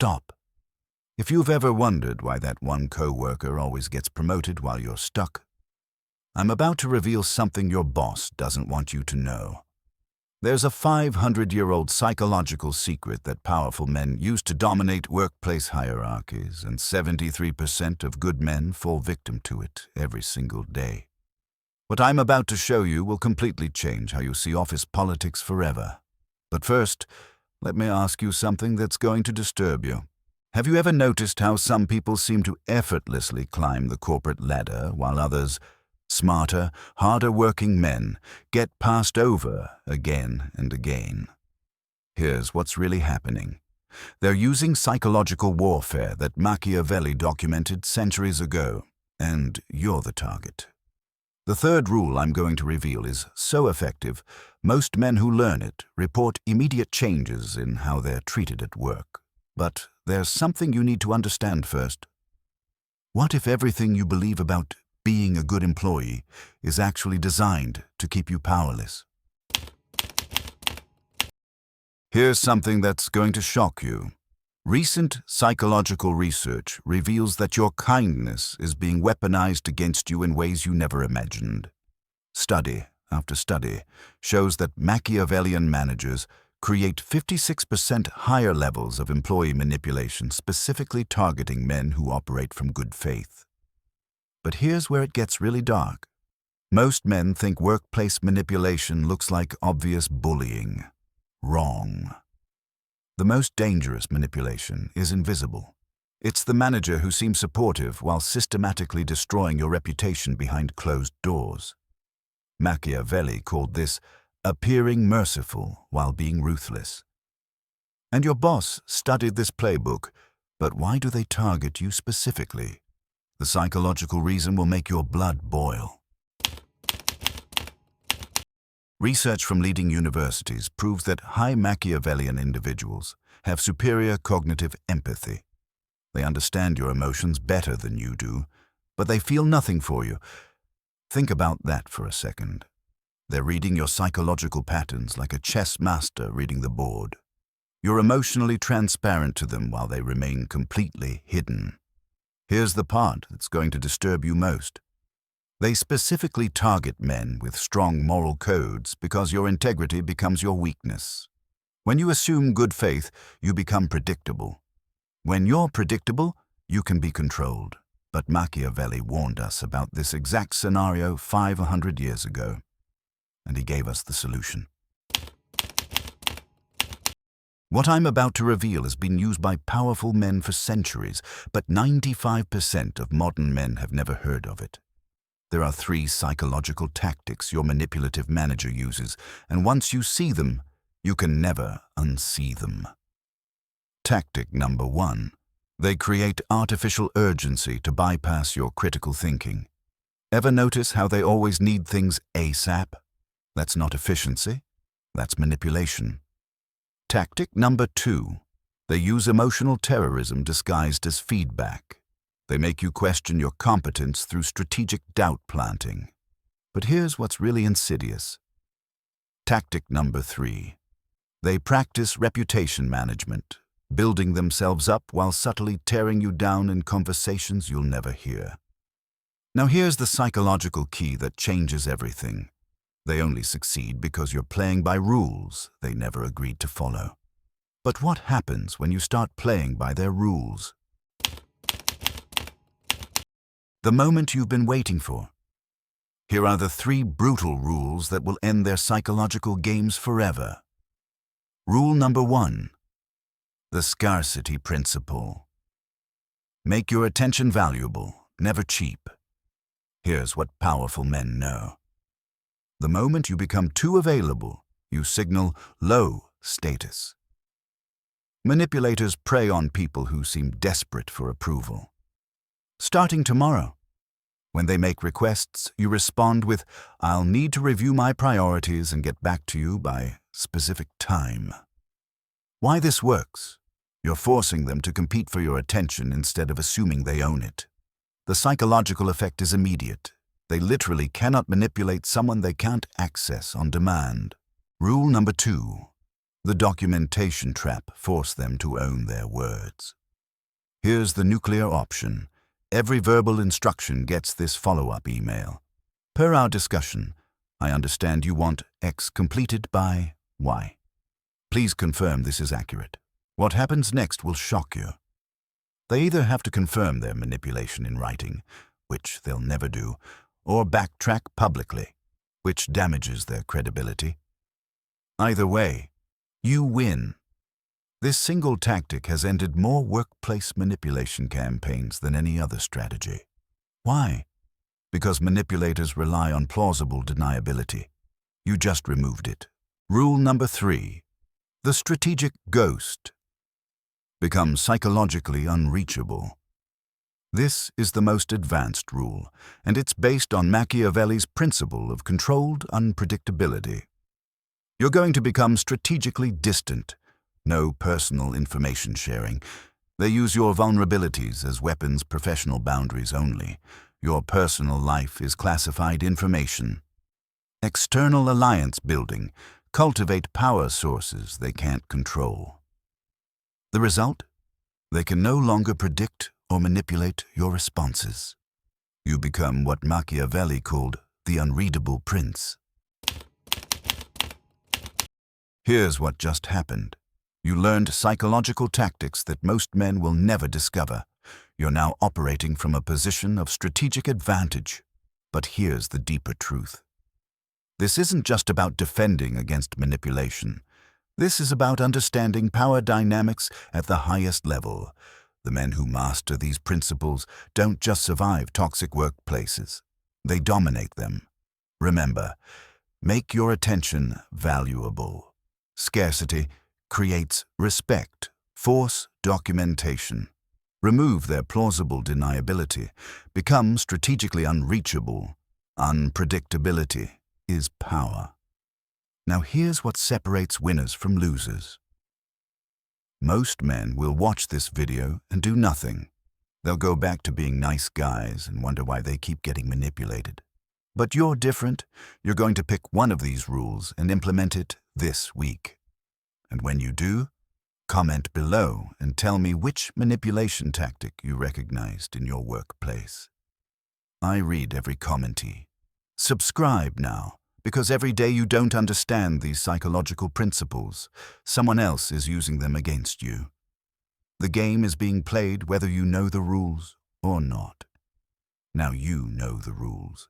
stop. If you've ever wondered why that one co-worker always gets promoted while you're stuck, I'm about to reveal something your boss doesn't want you to know. There's a 500-year-old psychological secret that powerful men use to dominate workplace hierarchies, and 73% of good men fall victim to it every single day. What I'm about to show you will completely change how you see office politics forever. But first, let me ask you something that's going to disturb you. Have you ever noticed how some people seem to effortlessly climb the corporate ladder while others, smarter, harder-working men, get passed over again and again? Here's what's really happening. They're using psychological warfare that Machiavelli documented centuries ago, and you're the target. The third rule I'm going to reveal is so effective, most men who learn it report immediate changes in how they're treated at work. But there's something you need to understand first. What if everything you believe about being a good employee is actually designed to keep you powerless? Here's something that's going to shock you. Recent psychological research reveals that your kindness is being weaponized against you in ways you never imagined. Study after study shows that Machiavellian managers create 56% higher levels of employee manipulation, specifically targeting men who operate from good faith. But here's where it gets really dark. Most men think workplace manipulation looks like obvious bullying. Wrong. The most dangerous manipulation is invisible. It's the manager who seems supportive while systematically destroying your reputation behind closed doors. Machiavelli called this appearing merciful while being ruthless. And your boss studied this playbook, but why do they target you specifically? The psychological reason will make your blood boil. Research from leading universities proves that high Machiavellian individuals have superior cognitive empathy. They understand your emotions better than you do, but they feel nothing for you. Think about that for a second. They're reading your psychological patterns like a chess master reading the board. You're emotionally transparent to them while they remain completely hidden. Here's the part that's going to disturb you most. They specifically target men with strong moral codes because your integrity becomes your weakness. When you assume good faith, you become predictable. When you're predictable, you can be controlled. But Machiavelli warned us about this exact scenario 500 years ago, and he gave us the solution. What I'm about to reveal has been used by powerful men for centuries, but 95% of modern men have never heard of it. There are 3 psychological tactics your manipulative manager uses, and once you see them, you can never unsee them. Tactic number 1. They create artificial urgency to bypass your critical thinking. Ever notice how they always need things ASAP? That's not efficiency, that's manipulation. Tactic number 2. They use emotional terrorism disguised as feedback. They make you question your competence through strategic doubt planting. But here's what's really insidious. Tactic number 3. They practice reputation management, building themselves up while subtly tearing you down in conversations you'll never hear. Now here's the psychological key that changes everything. They only succeed because you're playing by rules they never agreed to follow. But what happens when you start playing by their rules? The moment you've been waiting for. Here are the 3 brutal rules that will end their psychological games forever. Rule number 1. The scarcity principle. Make your attention valuable, never cheap. Here's what powerful men know. The moment you become too available, you signal low status. Manipulators prey on people who seem desperate for approval. Starting tomorrow, when they make requests, you respond with, "I'll need to review my priorities and get back to you by specific time." Why this works? You're forcing them to compete for your attention instead of assuming they own it. The psychological effect is immediate. They literally cannot manipulate someone they can't access on demand. Rule number 2. The documentation trap forced them to own their words. Here's the nuclear option. Every verbal instruction gets this follow-up email. Per our discussion, I understand you want X completed by Y. Please confirm this is accurate. What happens next will shock you. They either have to confirm their manipulation in writing, which they'll never do, or backtrack publicly, which damages their credibility. Either way, you win. This single tactic has ended more workplace manipulation campaigns than any other strategy. Why? Because manipulators rely on plausible deniability. You just removed it. Rule number 3. The strategic ghost. Become psychologically unreachable. This is the most advanced rule, and it's based on Machiavelli's principle of controlled unpredictability. You're going to become strategically distant. No personal information sharing. They use your vulnerabilities as weapons, professional boundaries only. Your personal life is classified information. External alliance building. Cultivate power sources they can't control. The result? They can no longer predict or manipulate your responses. You become what Machiavelli called the unreadable prince. Here's what just happened. You learned psychological tactics that most men will never discover. You're now operating from a position of strategic advantage. But here's the deeper truth. This isn't just about defending against manipulation. This is about understanding power dynamics at the highest level. The men who master these principles don't just survive toxic workplaces. They dominate them. Remember, make your attention valuable. Scarcity creates respect. Force documentation. Remove their plausible deniability. Become strategically unreachable. Unpredictability is power. Now here's what separates winners from losers. Most men will watch this video and do nothing. They'll go back to being nice guys and wonder why they keep getting manipulated. But you're different. You're going to pick one of these rules and implement it this week. And when you do, comment below and tell me which manipulation tactic you recognized in your workplace. I read every commentee. Subscribe now, because every day you don't understand these psychological principles, someone else is using them against you. The game is being played whether you know the rules or not. Now you know the rules.